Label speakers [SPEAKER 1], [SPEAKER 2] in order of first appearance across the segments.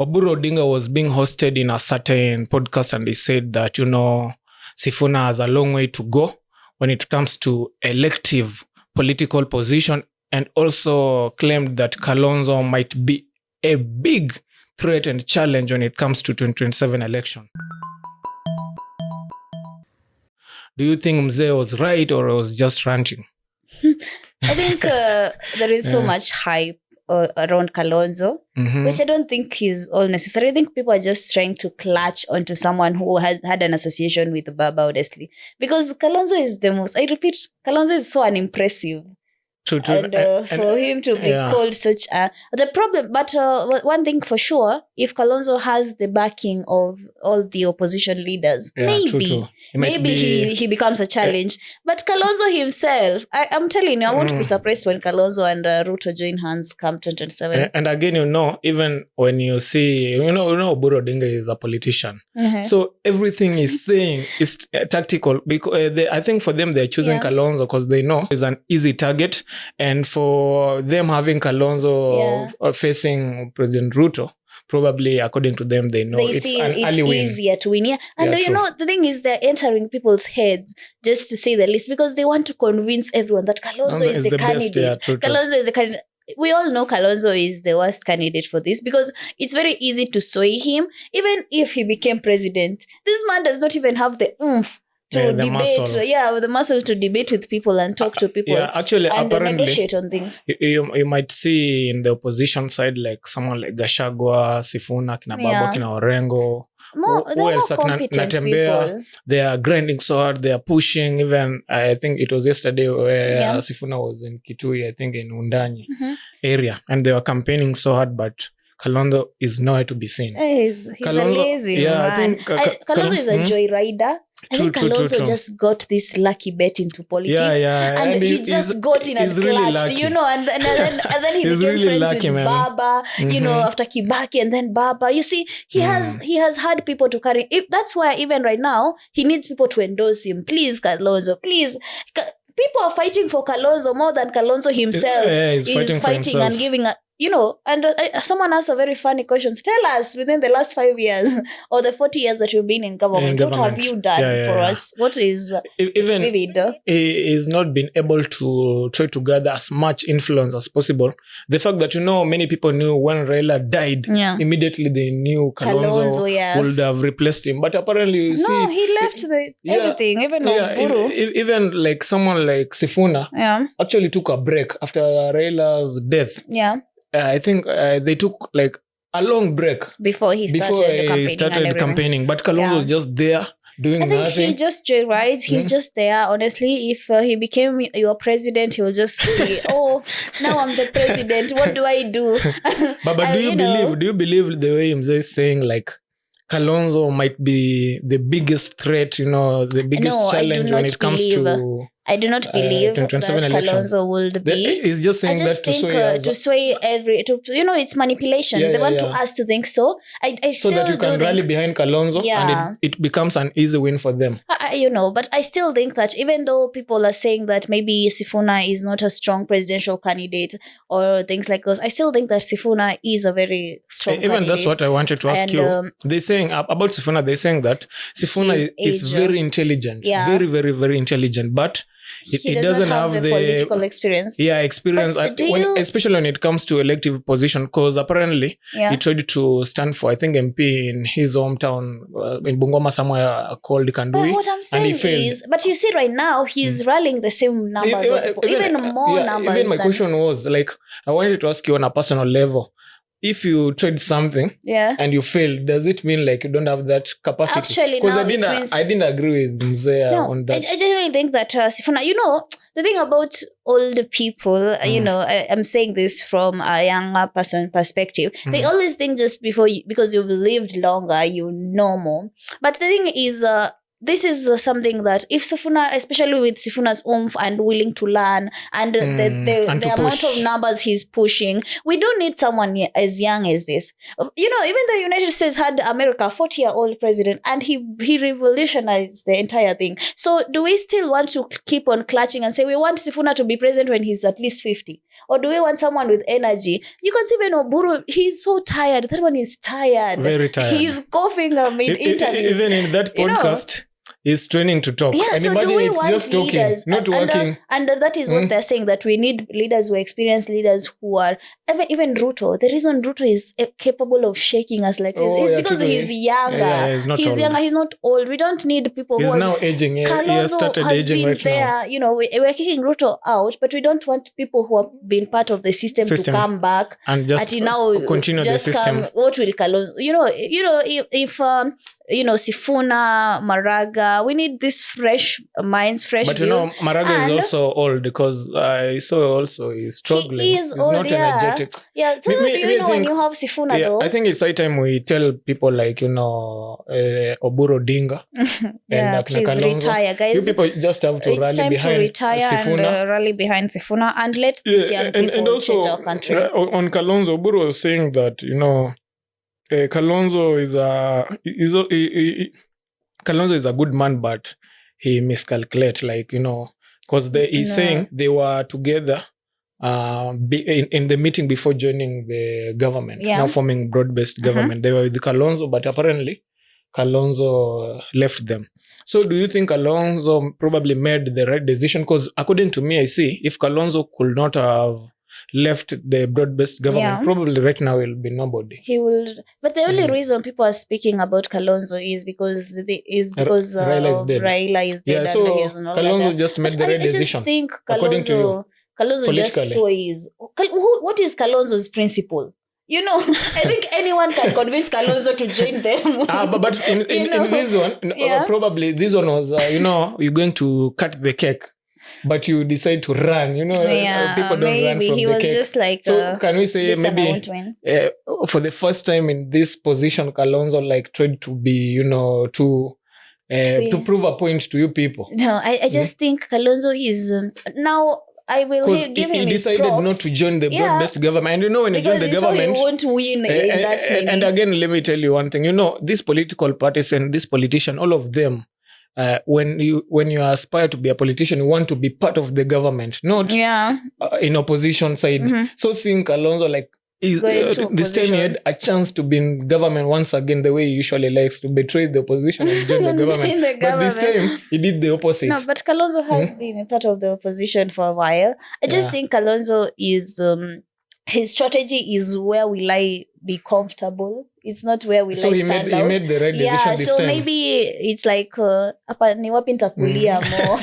[SPEAKER 1] Oburu Odinga was being hosted in a certain podcast, and he said that, Sifuna has a long way to go when it comes to elective political position, and also claimed that Kalonzo might be a big threat and challenge when it comes to 2027 election. Do you think Mzee was right or was just ranting?
[SPEAKER 2] I think there is so much hype around Kalonzo, which I don't think is all necessary. I think people are just trying to clutch onto someone who has had an association with Baba, honestly. Because Kalonzo is Kalonzo is so unimpressive.
[SPEAKER 1] True.
[SPEAKER 2] And for him to be called such a... The problem, but one thing for sure, if Kalonzo has the backing of all the opposition leaders, maybe he becomes a challenge. But Kalonzo himself, I'm telling you, I won't be surprised when Kalonzo and Ruto join hands come 2027.
[SPEAKER 1] And again, even when you see, Oburu Odinga is a politician. So everything he's saying is tactical. Because I think for them, they're choosing Kalonzo because they know it's an easy target. And for them having Kalonzo facing President Ruto, probably according to them, they know it's an early win.
[SPEAKER 2] It's easier to win. Yeah. And the thing is, they're entering people's heads, just to say the least, because they want to convince everyone that Kalonzo is the candidate. Kalonzo is the candidate. We all know Kalonzo is the worst candidate for this because it's very easy to sway him. Even if he became president, this man does not even have the oomph to debate, with the muscle to debate with people and talk to people
[SPEAKER 1] actually,
[SPEAKER 2] and
[SPEAKER 1] apparently,
[SPEAKER 2] negotiate on things.
[SPEAKER 1] You might see in the opposition side like someone like Gachagua, Sifuna, kina Babu, kina Orengo, who else? Natembea. They are grinding so hard, they are pushing. Even I think it was yesterday where Sifuna was in Kitui, I think in Undanyi area, and they were campaigning so hard, but Kalonzo is nowhere to be seen.
[SPEAKER 2] He's a lazy man.
[SPEAKER 1] I think
[SPEAKER 2] Kalonzo is a joyrider. I think Kalonzo just got this lucky bet into politics, and he just got in and clutched,
[SPEAKER 1] really
[SPEAKER 2] and then he became
[SPEAKER 1] really
[SPEAKER 2] friends
[SPEAKER 1] lucky,
[SPEAKER 2] with
[SPEAKER 1] man.
[SPEAKER 2] Baba, after Kibaki, and then Baba. You see, he has had people to carry. That's why even right now he needs people to endorse him. Please, Kalonzo, please. People are fighting for Kalonzo more than Kalonzo himself is fighting and giving a. And someone asked a very funny question. Tell us, within the last 5 years or the 40 years that you've been in government, what have you done for us? What is
[SPEAKER 1] even he's not been able to try to gather as much influence as possible. The fact that, many people knew when Raila died, immediately they knew Kalonzo would have replaced him. But apparently,
[SPEAKER 2] he left everything, even Oburu.
[SPEAKER 1] Even like someone like Sifuna actually took a break after Raila's death. I think they took like a long break
[SPEAKER 2] before he started
[SPEAKER 1] campaigning. But Kalonzo was just there doing nothing.
[SPEAKER 2] I think he just joyrides. He's just there. Honestly, if he became your president, he will just say, now I'm the president. What do I do?
[SPEAKER 1] But do you believe the way Mzee is saying, like, Kalonzo might be the biggest threat, the biggest challenge when it comes to...
[SPEAKER 2] I do not believe that Kalonzo would be.
[SPEAKER 1] He's just saying that
[SPEAKER 2] to sway it's manipulation. They want us to think so. I
[SPEAKER 1] so that you can rally behind Kalonzo and it becomes an easy win for them.
[SPEAKER 2] But I still think that even though people are saying that maybe Sifuna is not a strong presidential candidate or things like those, I still think that Sifuna is a very strong candidate.
[SPEAKER 1] That's what I wanted to ask you. They're saying about Sifuna, they're saying that Sifuna is very intelligent, very, very, very intelligent, but he doesn't have the
[SPEAKER 2] political experience.
[SPEAKER 1] Experience, especially when it comes to elective position, because apparently he tried to stand for, I think, MP in his hometown, in Bungoma, somewhere called Kandui.
[SPEAKER 2] But what I'm saying is, but you see right now, he's rallying the same numbers of people, even more numbers.
[SPEAKER 1] Even my question was, like, I wanted to ask you on a personal level, if you tried something and you failed, does it mean like you don't have that capacity?
[SPEAKER 2] Actually, because
[SPEAKER 1] I didn't agree with Mzee on that.
[SPEAKER 2] I generally think that Sifuna, the thing about old people, I'm saying this from a younger person perspective. They always think just because you've lived longer, you know more. But the thing is, this is something that if Sifuna, especially with Sifuna's oomph and willing to learn and the amount of numbers he's pushing, we don't need someone as young as this. Even the United States had America, 40-year-old president, and he revolutionized the entire thing. So do we still want to keep on clutching and say we want Sifuna to be president when he's at least 50? or do we want someone with energy? You can see when Oburu, he's so tired. That one is tired.
[SPEAKER 1] Very tired.
[SPEAKER 2] He's coughing mid-interviews.
[SPEAKER 1] Even in that podcast, he's training to talk.
[SPEAKER 2] Yeah,
[SPEAKER 1] and
[SPEAKER 2] so
[SPEAKER 1] imagine
[SPEAKER 2] do we
[SPEAKER 1] it's
[SPEAKER 2] want
[SPEAKER 1] just
[SPEAKER 2] leaders?
[SPEAKER 1] talking, not working.
[SPEAKER 2] And that is what they're saying, that we need leaders who are experienced, leaders who are... Even Ruto, the reason Ruto is capable of shaking us like this is because he's younger.
[SPEAKER 1] Yeah, he's not old.
[SPEAKER 2] Younger, he's not old. We don't need people
[SPEAKER 1] he's
[SPEAKER 2] who...
[SPEAKER 1] now aging. He has started
[SPEAKER 2] has
[SPEAKER 1] aging
[SPEAKER 2] been
[SPEAKER 1] right
[SPEAKER 2] there.
[SPEAKER 1] now.
[SPEAKER 2] You know, we're kicking Ruto out, but we don't want people who have been part of the system to come back
[SPEAKER 1] and just
[SPEAKER 2] now
[SPEAKER 1] continue
[SPEAKER 2] just
[SPEAKER 1] the system.
[SPEAKER 2] What will Kalonzo... If Sifuna, Maraga, we need these fresh minds, fresh
[SPEAKER 1] but
[SPEAKER 2] views.
[SPEAKER 1] Maraga is also old, because I saw also he's struggling.
[SPEAKER 2] He's old,
[SPEAKER 1] not energetic.
[SPEAKER 2] Yeah, so when you have Sifuna though.
[SPEAKER 1] I think it's high time we tell people like, Oburu Odinga and
[SPEAKER 2] please
[SPEAKER 1] Kalonzo.
[SPEAKER 2] Retire, guys.
[SPEAKER 1] You people just have to rally behind Sifuna. It's time to
[SPEAKER 2] retire and rally behind Sifuna and let these young people change our country.
[SPEAKER 1] On Kalonzo, Oburu was saying that, Kalonzo is a good man, but he miscalculate, because he's saying they were together in the meeting before joining the government, now forming broad-based government. They were with Kalonzo, but apparently Kalonzo left them. So do you think Kalonzo probably made the right decision? Because according to me, I see if Kalonzo could not have left the broad-based government, probably right now will be nobody. He will,
[SPEAKER 2] but the only reason people are speaking about Kalonzo is because Raila is dead.
[SPEAKER 1] Yeah, so Kalonzo just made the right decision.
[SPEAKER 2] I just think Kalonzo just saw what is Kalonzo's principle? I think anyone can convince Kalonzo to join them.
[SPEAKER 1] But in this one, probably this one was, you're going to cut the cake, but you decide to run. People don't run from
[SPEAKER 2] he
[SPEAKER 1] the
[SPEAKER 2] was
[SPEAKER 1] cake.
[SPEAKER 2] Just like,
[SPEAKER 1] so can we say maybe for the first time in this position, Kalonzo tried to be, to prove a point to you people?
[SPEAKER 2] No, I just think Kalonzo is now. I will give him
[SPEAKER 1] his props. He decided not to join the broad-based government. And when he joined the government...
[SPEAKER 2] he won't win in that meeting.
[SPEAKER 1] And again, let me tell you one thing. These political parties and this politician, all of them, when you aspire to be a politician, you want to be part of the government, not in opposition side. So seeing Kalonzo this time he had a chance to be in government once again, the way he usually likes to betray the opposition and join the government. But this time he did the opposite.
[SPEAKER 2] No, but Kalonzo has been a part of the opposition for a while. I just think Kalonzo is his strategy is where will I be comfortable. It's not where will I stand out.
[SPEAKER 1] He made the right decision this time.
[SPEAKER 2] So maybe it's like ni wapi nitakulia more,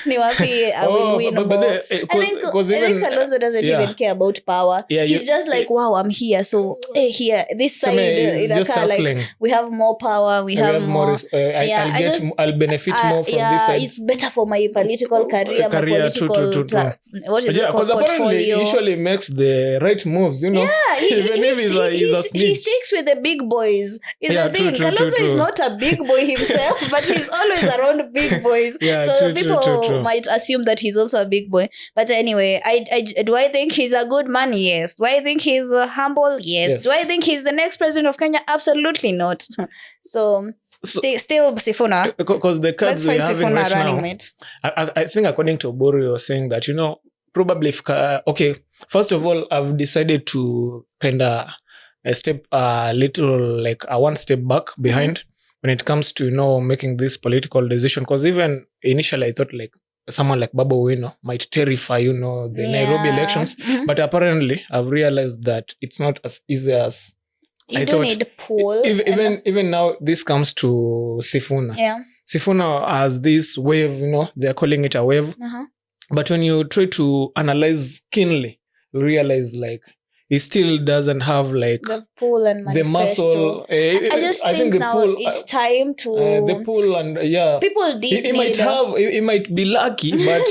[SPEAKER 2] ni wapi I will win more. I think Kalonzo doesn't even care about power. He's just like, wow, I'm here. So here, this side we have more power. We have more.
[SPEAKER 1] I'll benefit more from this side.
[SPEAKER 2] It's better for my political career, my political what is it called,
[SPEAKER 1] portfolio. Because apparently he usually makes the right moves.
[SPEAKER 2] Even if he's a snitch. He sticks with the big boys. Kalonzo is not a big boy himself, but he's always around big boys. People might assume that he's also a big boy. But anyway, do I think he's a good man? Yes. Do I think he's humble? Yes. Do I think he's the next president of Kenya? Absolutely not. So still Sifuna.
[SPEAKER 1] Because the cards we're having right now, I think according to Oburu, you're saying that, probably first of all, I've decided to kind of step a little, one step back behind when it comes to, making this political decision. Because even initially I thought someone like Babu Owino might terrify, the Nairobi elections. But apparently I've realized that it's not as easy as I thought.
[SPEAKER 2] Need a poll.
[SPEAKER 1] Even now, this comes to Sifuna.
[SPEAKER 2] Yeah.
[SPEAKER 1] Sifuna has this wave, they're calling it a wave. But when you try to analyze keenly, you realize he still doesn't have
[SPEAKER 2] the pull and
[SPEAKER 1] the muscle.
[SPEAKER 2] I just think now pull, it's time to
[SPEAKER 1] the pull and
[SPEAKER 2] people did.
[SPEAKER 1] He might be lucky, but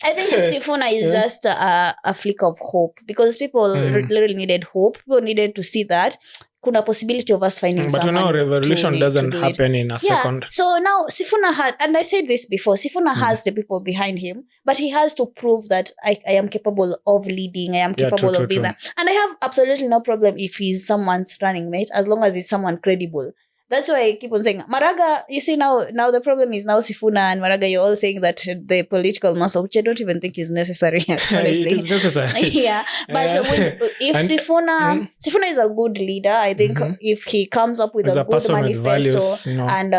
[SPEAKER 2] I think Sifuna is just a flick of hope, because people really needed hope. People needed to see that kuna possibility of us finding someone.
[SPEAKER 1] But revolution doesn't happen in a second.
[SPEAKER 2] So now Sifuna has, and I said this before, Sifuna has the people behind him, but he has to prove that I am capable of leading, I am capable of being that. And I have absolutely no problem if he's someone's running mate, as long as he's someone credible. That's why I keep on saying Maraga. You see now the problem is now Sifuna and Maraga. You're all saying that the political muscle, which I don't even think is necessary. Honestly,
[SPEAKER 1] it is necessary.
[SPEAKER 2] Yeah, but if Sifuna is a good leader, I think if he comes up with a good manifesto
[SPEAKER 1] values,
[SPEAKER 2] and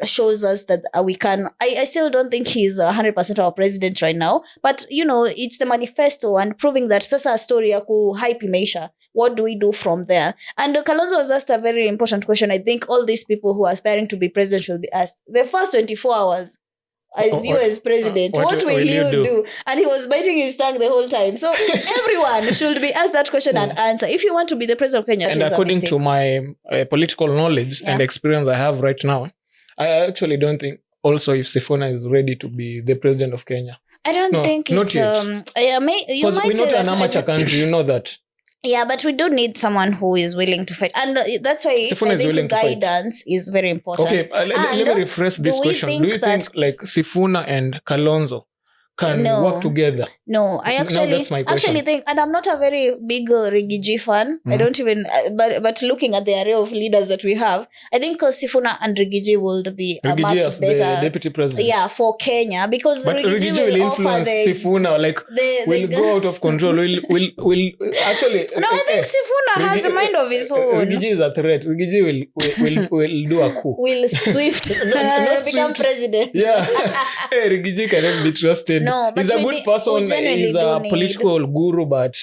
[SPEAKER 2] shows us that we can. I still don't think he's 100% our president right now, but it's the manifesto and proving that sasa story ya ku hype imeisha. What do we do from there? And Kalonzo was asked a very important question. I think all these people who are aspiring to be president should be asked the first 24 hours as you as president, what will you do? And he was biting his tongue the whole time. So everyone should be asked that question and answer. If you want to be the president of Kenya,
[SPEAKER 1] and according to my political knowledge and experience I have right now, I actually don't think also if Sifuna is ready to be the president of Kenya.
[SPEAKER 2] I don't think
[SPEAKER 1] not
[SPEAKER 2] it's...
[SPEAKER 1] Because we're not an amateur country, you know that.
[SPEAKER 2] Yeah, but we do need someone who is willing to fight. And that's why
[SPEAKER 1] Sifuna
[SPEAKER 2] I think guidance is very important.
[SPEAKER 1] Okay, let me rephrase this question. Do you think like Sifuna and Kalonzo can work together?
[SPEAKER 2] No, I actually think, and I'm not a very big Rigiji fan. I don't even, but looking at the array of leaders that we have, I think Sifuna and Rigiji will be a much better
[SPEAKER 1] the deputy president.
[SPEAKER 2] Yeah, for Kenya, because
[SPEAKER 1] but Rigiji will influence Sifuna, like will go out of control. will actually.
[SPEAKER 2] No, I think Sifuna has a mind of his own.
[SPEAKER 1] Rigiji is a threat. Rigiji will do a coup.
[SPEAKER 2] Will Swift become president?
[SPEAKER 1] Yeah, Rigiji cannot be trusted.
[SPEAKER 2] No, but
[SPEAKER 1] he's a good person. He's a political guru, but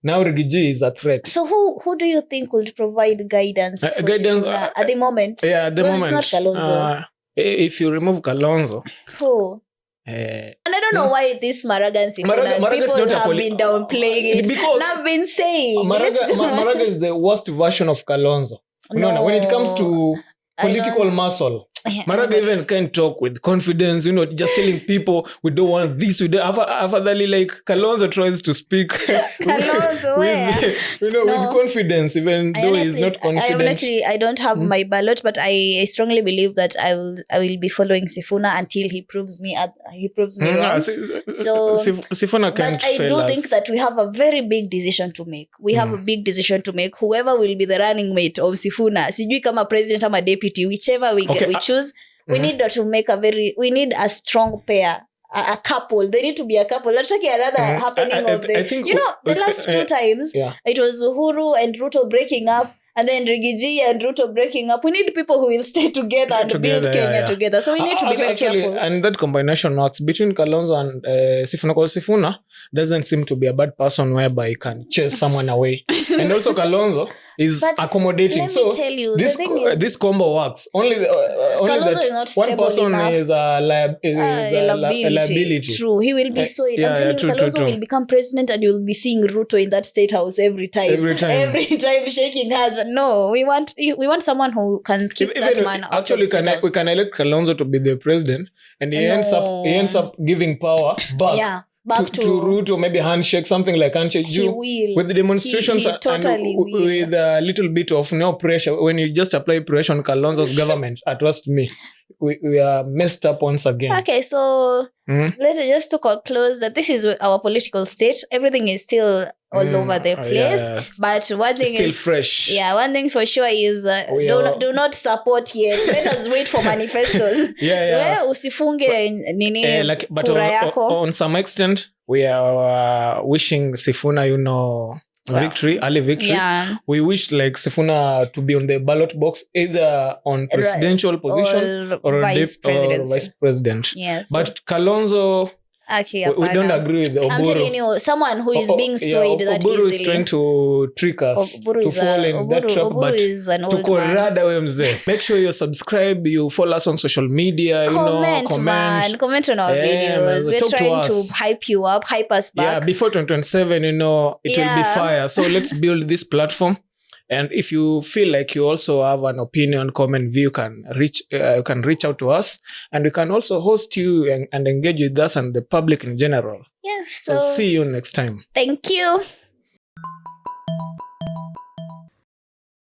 [SPEAKER 1] now Rigiji is a threat.
[SPEAKER 2] So who do you think would provide guidance to Sifuna at the moment?
[SPEAKER 1] Yeah, at the moment.
[SPEAKER 2] It's not Kalonzo.
[SPEAKER 1] If you remove Kalonzo.
[SPEAKER 2] Who? And I don't know why this Maraga and Sifuna people have been downplaying it.
[SPEAKER 1] Because
[SPEAKER 2] I've been saying
[SPEAKER 1] Maraga is the worst version of Kalonzo. No, when it comes to political muscle. Maraga even can't talk with confidence, just telling people we don't want this, we don't. Afadhali, like Kalonzo tries to speak with confidence, even though he's not confident.
[SPEAKER 2] I don't have my ballot, but I strongly believe that I will be following Sifuna until he proves me wrong. So
[SPEAKER 1] Sifuna can't fail us.
[SPEAKER 2] But I do think that we have a very big decision to make. We have a big decision to make. Whoever will be the running mate of Sifuna, sijui kama president ama deputy, whichever we choose, we need to make we need a strong pair, a couple. They need to be a couple. Let's talk another happening of the last two times, it was Uhuru and Ruto breaking up, and then Rigiji and Ruto breaking up. We need people who will stay together and build Kenya together. So we need to be very careful.
[SPEAKER 1] And that combination works between Kalonzo and Sifuna, because Sifuna doesn't seem to be a bad person whereby he can chase someone away. And also Kalonzo is accommodating.
[SPEAKER 2] Let me tell you,
[SPEAKER 1] this combo works. Only that
[SPEAKER 2] is not
[SPEAKER 1] one person
[SPEAKER 2] enough.
[SPEAKER 1] is a liability.
[SPEAKER 2] True. He will be so... I'm telling you, Kalonzo will become president and you'll be seeing Ruto in that state house every time shaking hands. No, we want someone who can keep that man out.
[SPEAKER 1] Actually, we can elect Kalonzo to be the president, and he ends up giving power back to Ruto, maybe handshake, something like handshake. With the demonstrations
[SPEAKER 2] he totally
[SPEAKER 1] with a little bit of pressure. When you just apply pressure on Kalonzo's government, trust me, we are messed up once again.
[SPEAKER 2] Okay, so let's just to close that this is our political state. Everything is still all over the place, but one thing
[SPEAKER 1] still is fresh.
[SPEAKER 2] Yeah, one thing for sure is do not support yet. Let us wait for manifestos. Usifunge nini
[SPEAKER 1] but on some extent we are wishing Sifuna early victory. We wish like Sifuna to be on the ballot box, either on presidential position or vice president.
[SPEAKER 2] Yes.
[SPEAKER 1] But Kalonzo, we don't agree with Oburu.
[SPEAKER 2] I'm telling you, someone who is being swayed that
[SPEAKER 1] Oburu
[SPEAKER 2] easily.
[SPEAKER 1] is trying to trick us to fall in that trap, but to make sure you subscribe, you follow us on social media, comment on our
[SPEAKER 2] videos. We're trying to hype you up, hype us back.
[SPEAKER 1] Yeah, before 2027, it will be fire. So let's build this platform. And if you feel like you also have an opinion, comment, view, you can reach out to us, and we can also host you and engage with us and the public in general.
[SPEAKER 2] Yes.
[SPEAKER 1] So see you next time.
[SPEAKER 2] Thank you.